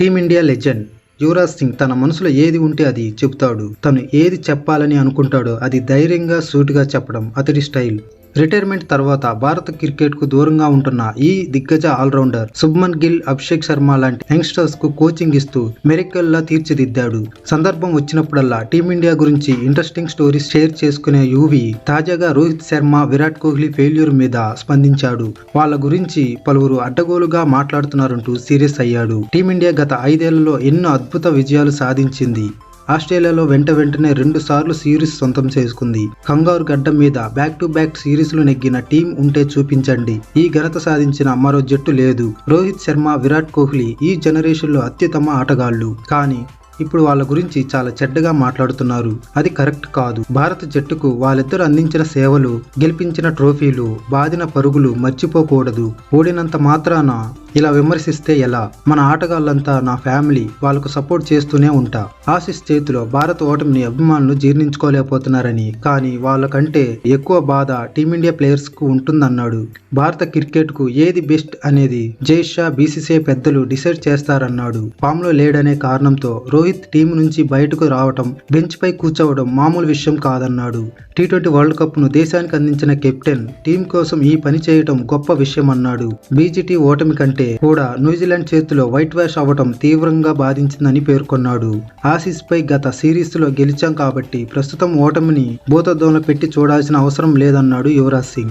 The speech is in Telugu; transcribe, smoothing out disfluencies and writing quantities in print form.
టీమిండియా లెజెండ్ యువరాజ్ సింగ్ తన మనసులో ఏది ఉంటే అది చెబుతాడు. తను ఏది చెప్పాలని అనుకుంటాడో అది ధైర్యంగా సూటిగా చెప్పడం అతడి స్టైల్. రిటైర్మెంట్ తర్వాత భారత క్రికెట్ కు దూరంగా ఉంటున్న ఈ దిగ్గజ ఆల్రౌండర్ శుభ్మన్ గిల్, అభిషేక్ శర్మ లాంటి యంగ్స్టర్స్ కు కోచింగ్ ఇస్తూ మెరికల్ లా తీర్చిదిద్దాడు. సందర్భం వచ్చినప్పుడల్లా టీమిండియా గురించి ఇంట్రెస్టింగ్ స్టోరీస్ షేర్ చేసుకునే యువి తాజాగా రోహిత్ శర్మ, విరాట్ కోహ్లీ ఫెయిల్యూర్ మీద స్పందించాడు. వాళ్ళ గురించి పలువురు అడ్డగోలుగా మాట్లాడుతున్నారంటూ సీరియస్ అయ్యాడు. టీమిండియా గత 5 ఏళ్లలో ఎన్నో అద్భుత విజయాలు సాధించింది. ఆస్ట్రేలియాలో వెంటనే 2 సార్లు సిరీస్ సొంతం చేసుకుంది. కంగారు గడ్డ మీద బ్యాక్ టు బ్యాక్ సిరీస్లు నెగ్గిన టీం ఉంటే చూపించండి. ఈ ఘనత సాధించిన మరో జట్టు లేదు. రోహిత్ శర్మ, విరాట్ కోహ్లీ ఈ జనరేషన్ లో అత్యుత్తమ ఆటగాళ్లు. కానీ ఇప్పుడు వాళ్ళ గురించి చాలా చెడ్డగా మాట్లాడుతున్నారు. అది కరెక్ట్ కాదు. భారత జట్టుకు వాళ్ళిద్దరు అందించిన సేవలు, గెలిపించిన ట్రోఫీలు, బాదిన పరుగులు మర్చిపోకూడదు. ఓడినంత మాత్రాన ఇలా విమర్శిస్తే ఎలా? మన ఆటగాళ్లంతా నా ఫ్యామిలీ, వాళ్ళకు సపోర్ట్ చేస్తూనే ఉంటా. ఆసీస్ చేతిలో భారత ఓటమిని అభిమానులు జీర్ణించుకోలేకపోతున్నారని, కానీ వాళ్ళకంటే ఎక్కువ బాధ టీమిండియా ప్లేయర్స్ కు ఉంటుందన్నాడు. భారత క్రికెట్ కు ఏది బెస్ట్ అనేది జై షా, బీసీసీఐ పెద్దలు డిసైడ్ చేస్తారన్నాడు. ఫామ్ లో లేడనే కారణంతో రోహిత్ టీం నుంచి బయటకు రావటం, బెంచ్ పై కూర్చోవడం మామూలు విషయం కాదన్నాడు. టీ20 వరల్డ్ కప్ ను దేశానికి అందించిన కెప్టెన్ టీం కోసం ఈ పని చేయటం గొప్ప విషయం అన్నాడు. బీజీటీ ఓటమి కంటే కూడా న్యూజిలాండ్ చేతిలో వైట్ వాష్ అవ్వటం తీవ్రంగా బాధించిందని పేర్కొన్నాడు. ఆసీస్ పై గత సిరీస్ లో గెలిచాం కాబట్టి ప్రస్తుతం ఓటమిని భూతద్దంలో పెట్టి చూడాల్సిన అవసరం లేదన్నాడు యువరాజ్ సింగ్.